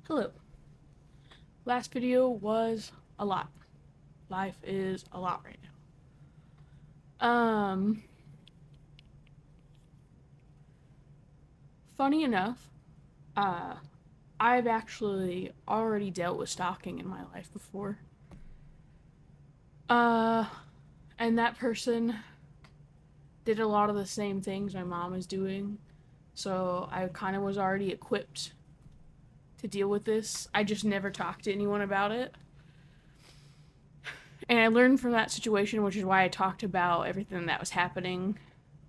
Hello. Last video was a lot. Life is a lot right now. Funny enough, uh, I've actually already dealt with stalking in my life before. Uh, and that person did a lot of the same things my mom is doing. So I kind of was already equipped to deal with this. I just never talked to anyone about it. And I learned from that situation, which is why I talked about everything that was happening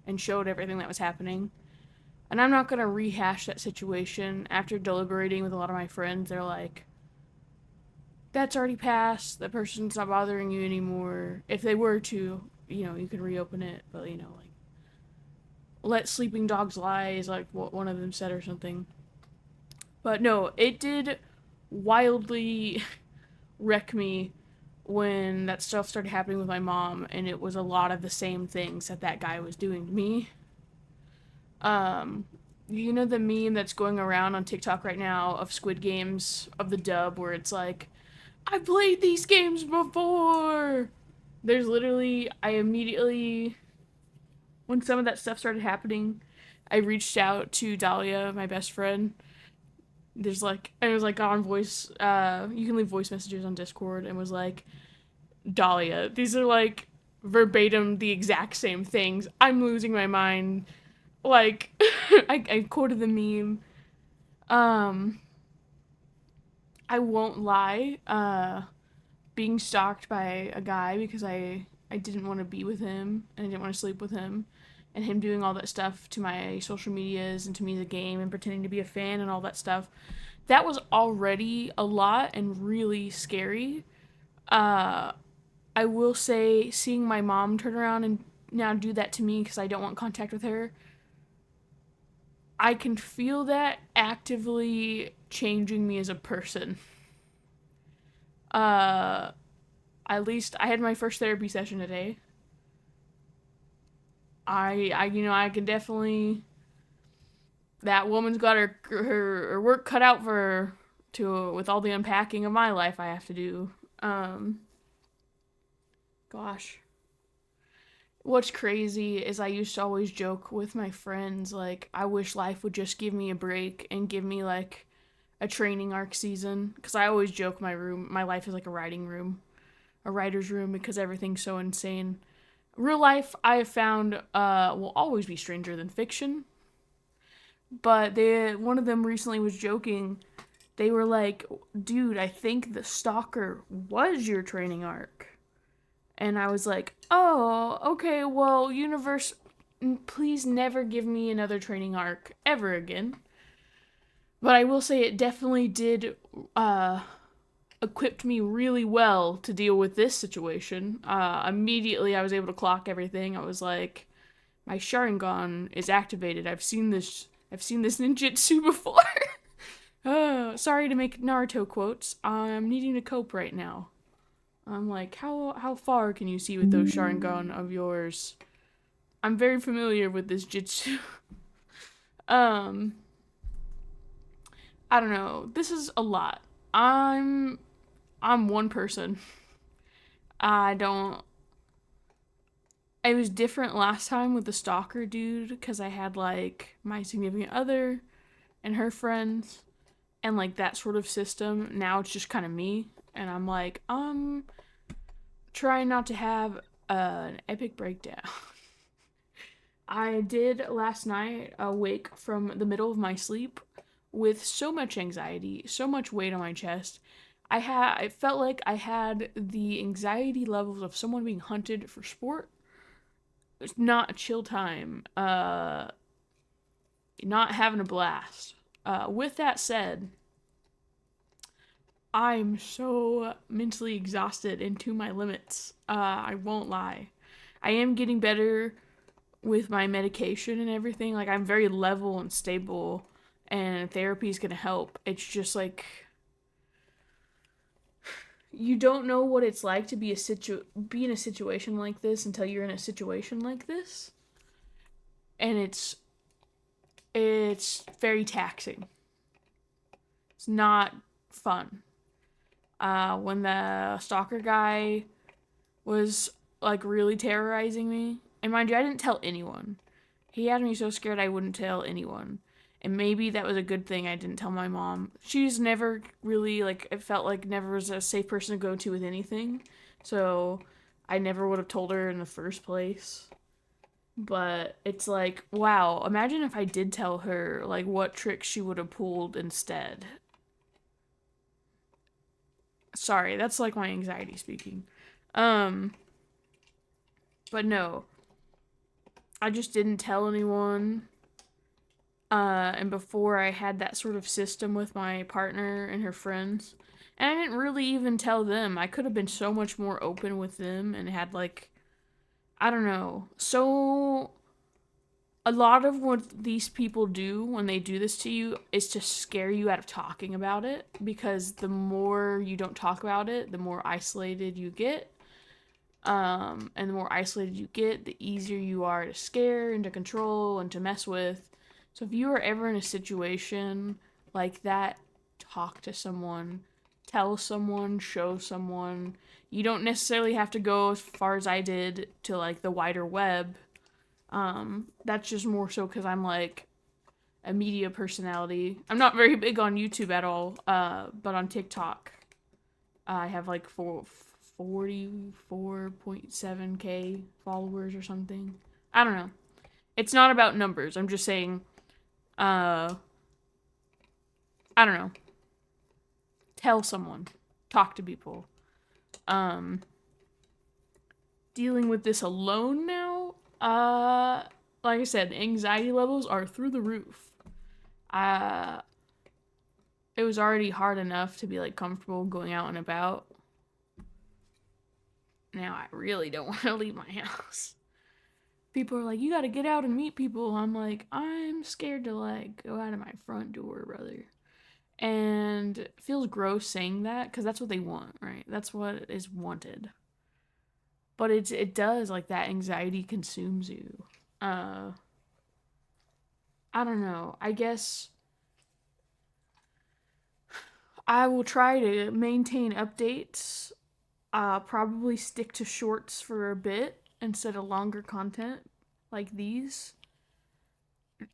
and showed everything that was happening. And I'm not going to rehash that situation. After deliberating with a lot of my friends, they're like, that's already passed. That person's not bothering you anymore. If they were to, you can reopen it. But, like, let sleeping dogs lie is like what one of them said or something. But no, it did wildly wreck me when that stuff started happening with my mom, and it was a lot of the same things that guy was doing to me. Um, you know the meme that's going around on TikTok right now of Squid Games of the dub where it's like, I played these games before. There's literally I immediately when some of that stuff started happening, I reached out to Dahlia, my best friend. There's like I was like on voice you can leave voice messages on Discord and was like, Dahlia, these are like verbatim the exact same things. I'm losing my mind. Like I quoted the meme. Um, I won't lie. Being stalked by a guy because I didn't want to be with him and I didn't want to sleep with him, and him doing all that stuff to my social medias and to me the game and pretending to be a fan and all that stuff. That was already a lot and really scary. Uh, I will say seeing my mom turn around and now do that to me because I don't want contact with her. I can feel that actively changing me as a person. Uh, at least I had my first therapy session today. I can definitely. That woman's got her work cut out for her to with all the unpacking of my life I have to do. Um, gosh, what's crazy is I used to always joke with my friends like I wish life would just give me a break and give me like a training arc season because I always joke my life is like a writer's room because everything's so insane. Real life, I have found, will always be stranger than fiction. But one of them recently was joking. They were like, "Dude, I think the stalker was your training arc." And I was like, "Oh, okay. Well, universe, please never give me another training arc ever again." But I will say it definitely did equipped me really well to deal with this situation. Immediately, I was able to clock everything. I was like, my Sharingan is activated. I've seen this. I've seen this ninjutsu before. Sorry to make Naruto quotes. I'm needing to cope right now. I'm like, how far can you see with those Sharingan of yours? I'm very familiar with this jutsu. um, I don't know. This is a lot. I'm one person. I don't it was different last time with the stalker dude because I had like my significant other and her friends and like that sort of system. Now it's just kind of me, and I'm like, trying not to have an epic breakdown. I did last night awake from the middle of my sleep with so much anxiety, so much weight on my chest. I felt like I had the anxiety levels of someone being hunted for sport. It's not a chill time. Not having a blast. With that said, I'm so mentally exhausted and to my limits. I won't lie. I am getting better with my medication and everything. Like, I'm very level and stable, and therapy is gonna help. It's just like you don't know what it's like to be in a situation like this until you're in a situation like this, and it's very taxing. It's not fun. When the stalker guy was like really terrorizing me, and mind you, I didn't tell anyone. He had me so scared I wouldn't tell anyone. And maybe that was a good thing I didn't tell my mom. She's never really, like, it felt like never was a safe person to go to with anything. So I never would have told her in the first place. But it's like, wow, imagine if I did tell her, like, what tricks she would have pulled instead. Sorry, that's like my anxiety speaking. Um, but no, I just didn't tell anyone. And before I had that sort of system with my partner and her friends. And I didn't really even tell them. I could have been so much more open with them and had, like, I don't know. So, a lot of what these people do when they do this to you is to scare you out of talking about it. Because the more you don't talk about it, the more isolated you get. And the more isolated you get, the easier you are to scare and to control and to mess with. So if you are ever in a situation like that, talk to someone, tell someone, show someone. You don't necessarily have to go as far as I did to like the wider web. That's just more so because I'm like a media personality. I'm not very big on YouTube at all, but on TikTok, I have like 44.7K followers or something. I don't know. It's not about numbers. I'm just saying, I don't know. Tell someone. Talk to people. Um, Dealing with this alone now, like I said, anxiety levels are through the roof. Uh, it was already hard enough to be like comfortable going out and about. Now I really don't want to leave my house. People are like, you gotta get out and meet people. I'm like, I'm scared to like go out of my front door, brother. And it feels gross saying that because that's what they want, right? That's what is wanted. But it does, like, that anxiety consumes you. Uh, I don't know. I guess I will try to maintain updates. Probably stick to shorts for a bit instead of longer content like these.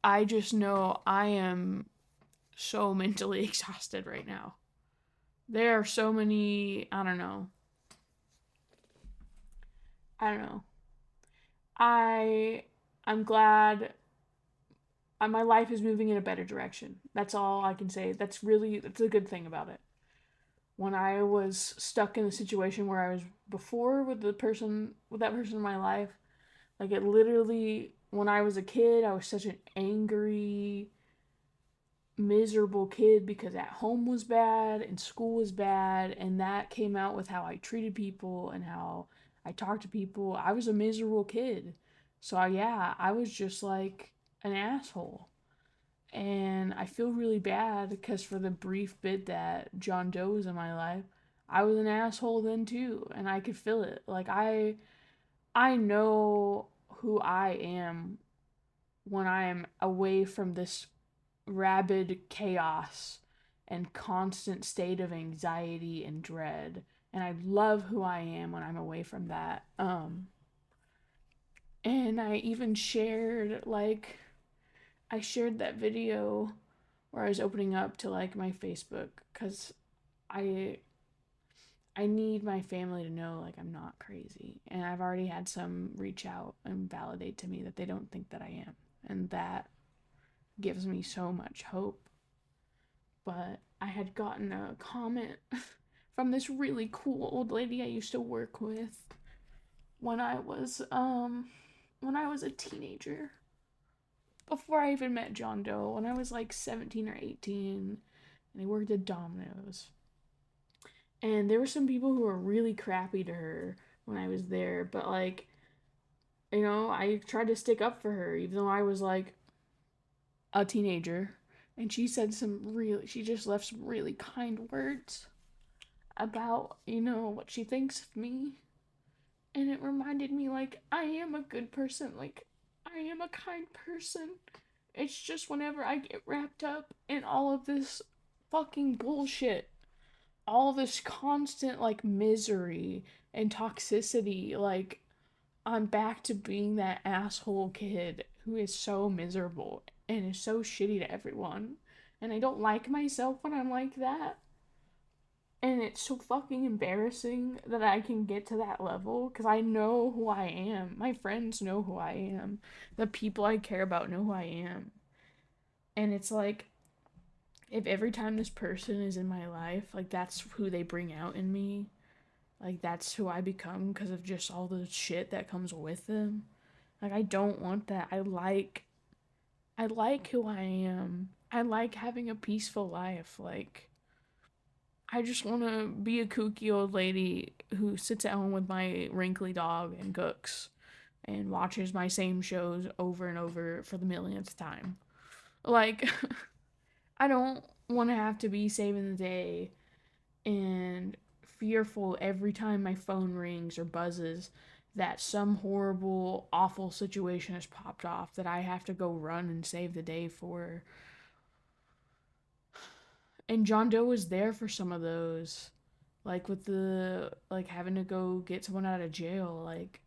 I just know I am so mentally exhausted right now. There are so many, I don't know. I I'm glad my life is moving in a better direction. That's all I can say. That's a good thing about it. When I was stuck in the situation where I was before with that person in my life, like it literally when I was a kid, I was such an angry, miserable kid because at home was bad and school was bad, and that came out with how I treated people and how I talked to people. I was a miserable kid. So yeah, I was just like an asshole. And I feel really bad because for the brief bit that John Doe was in my life, I was an asshole then too, and I could feel it. Like I know who I am when I am away from this rabid chaos and constant state of anxiety and dread. And I love who I am when I'm away from that. And I even shared like I shared that video where I was opening up to like my Facebook cuz I I need my family to know like I'm not crazy. And I've already had some reach out and validate to me that they don't think that I am. And that gives me so much hope. But I had gotten a comment from this really cool old lady I used to work with when I was a teenager. Before I even met John Doe, when I was like 17 or 18, and I worked at Domino's. And there were some people who were really crappy to her when I was there, but like, I tried to stick up for her even though I was like a teenager. And she just left some really kind words about, what she thinks of me. And it reminded me, like, I am a good person. Like, I am a kind person. It's just whenever I get wrapped up in all of this fucking bullshit. All this constant like misery and toxicity, like I'm back to being that asshole kid who is so miserable and is so shitty to everyone. And I don't like myself when I'm like that. And it's so fucking embarrassing that I can get to that level because I know who I am. My friends know who I am. The people I care about know who I am. And it's like, if every time this person is in my life, like that's who they bring out in me, like that's who I become because of just all the shit that comes with them. Like I don't want that. I like who I am. I like having a peaceful life. Like I just want to be a kooky old lady who sits at home with my wrinkly dog and cooks and watches my same shows over and over for the millionth time. Like I don't want to have to be saving the day and fearful every time my phone rings or buzzes that some horrible, awful situation has popped off that I have to go run and save the day for. And John Doe was there for some of those. Like with the like having to go get someone out of jail, like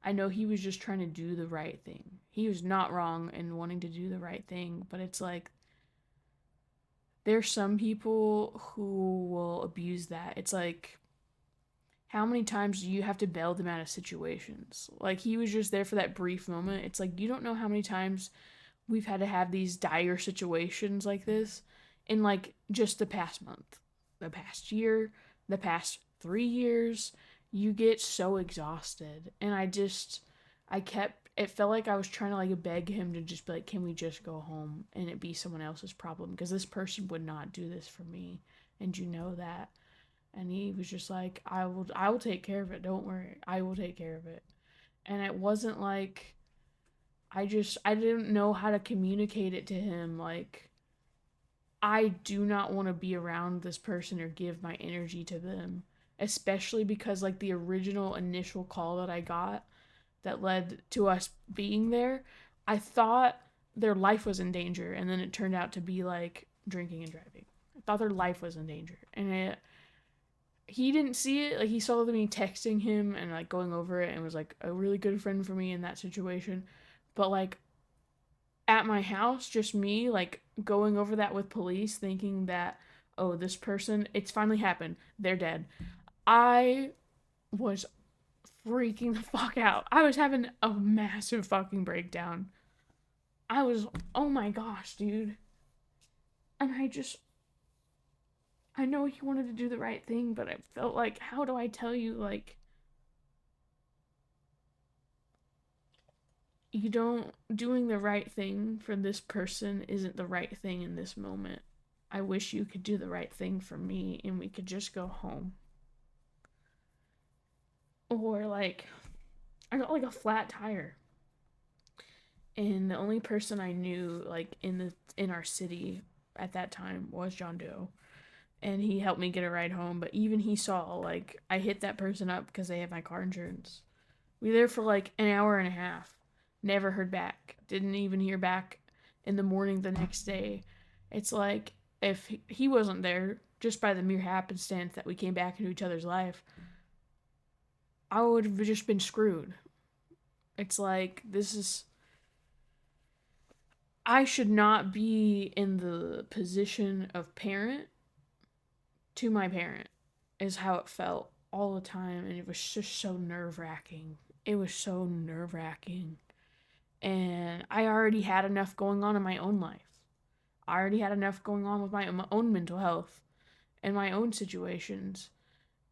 I know he was just trying to do the right thing. He was not wrong in wanting to do the right thing, but it's like there's some people who will abuse that. It's like how many times do you have to bail them out of situations? Like he was just there for that brief moment. It's like you don't know how many times we've had to have these dire situations like this in like just the past month, the past year, the past 3 years. You get so exhausted. And I kept, it felt like I was trying to like beg him to just be like, can we just go home and it be someone else's problem? Because this person would not do this for me. And you know that. And he was just like, I will take care of it. Don't worry. I will take care of it. And it wasn't like I didn't know how to communicate it to him like I do not want to be around this person or give my energy to them, especially because like the original initial call that I got that led to us being there, I thought their life was in danger and then it turned out to be like drinking and driving. I thought their life was in danger. And he didn't see it. Like he saw me texting him and like going over it and was like a really good friend for me in that situation. But like at my house, just me like going over that with police, thinking that oh this person, it's finally happened. They're dead. I was freaking the fuck out. I was having a massive fucking breakdown. I was oh my gosh, dude. And I know he wanted to do the right thing, but I felt like how do I tell you like you don't doing the right thing for this person isn't the right thing in this moment. I wish you could do the right thing for me and we could just go home. Or like I got like a flat tire and the only person I knew like in our city at that time was John Doe and he helped me get a ride home, but even he saw like I hit that person up because they have my car insurance. We were there for like an hour and a half. Never heard back. Didn't even hear back in the morning the next day. It's like if he wasn't there, just by the mere happenstance that we came back into each other's life, I would have just been screwed. It's like this is I should not be in the position of parent to my parent is how it felt all the time and it was just so nerve-wracking. It was so nerve-wracking. And I already had enough going on in my own life. I already had enough going on with my own mental health and my own situations.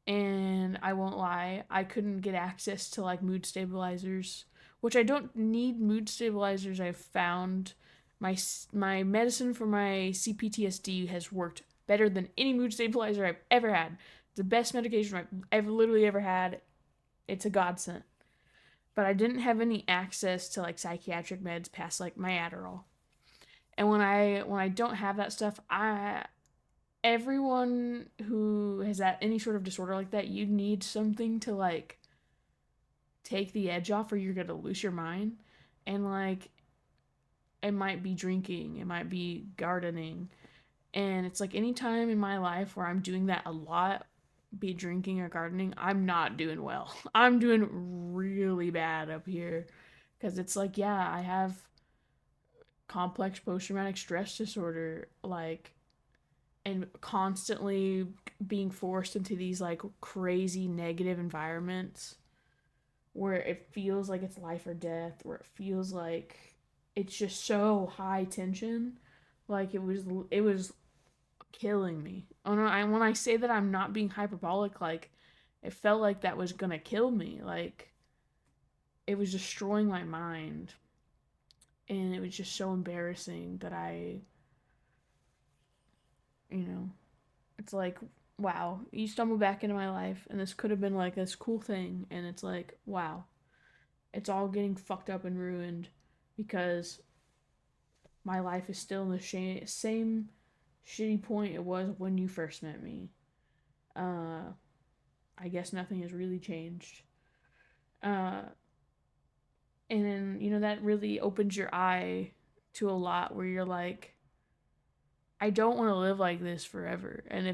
And I won't lie, I couldn't get access to like mood stabilizers, which I don't need mood stabilizers. I've found my medicine for my CPTSD has worked better than any mood stabilizer I've ever had. The best medication I've ever literally ever had. It's a godsend. But I didn't have any access to like psychiatric meds past like my Adderall. And when I don't have that stuff, I everyone who has that any sort of disorder like that, you need something to like take the edge off or you're going to lose your mind. And like it might be drinking, it might be gardening, And it's like any time in my life where I'm doing that a lot, be it drinking or gardening, I'm not doing well. I'm doing really bad up here. Because it's like, yeah, I have complex post traumatic stress disorder, like, and constantly being forced into these like crazy negative environments where it feels like it's life or death, where it feels like it's just so high tension. Like it was killing me. When I say that I'm not being hyperbolic, like it felt like that was gonna kill me. Like it was destroying my mind, and it was just so embarrassing that you know, it's like, wow, you stumbled back into my life, and this could have been like this cool thing, and it's like, wow, it's all getting fucked up and ruined because my life is still in the same shitty point it was when you first met me. Uh, I guess nothing has really changed. Uh, and then, that really opens your eye to a lot where you're like, I don't want to live like this forever. And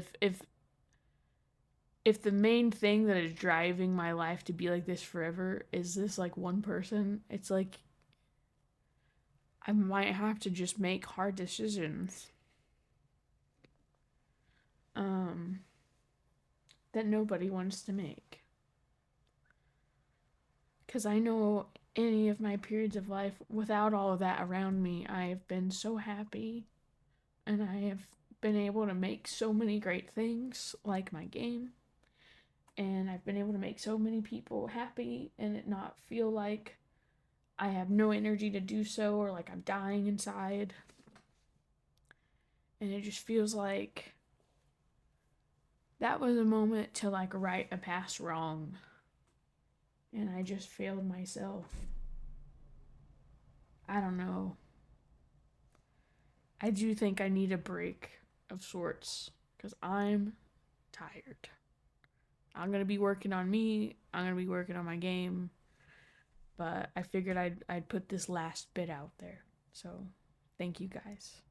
if the main thing that is driving my life to be like this forever is this like one person, it's like I might have to just make hard decisions um that nobody wants to make. Cuz I know any of my periods of life without all of that around me, I have been so happy, and I have been able to make so many great things like my game, and I've been able to make so many people happy and it not feel like I have no energy to do so or like I'm dying inside. And it just feels like that was a moment to like right a past wrong. And I just failed myself. I don't know. I do think I need a break of sorts because I'm tired. I'm going to be working on me, I'm going to be working on my game. But I figured I'd put this last bit out there. So, thank you guys.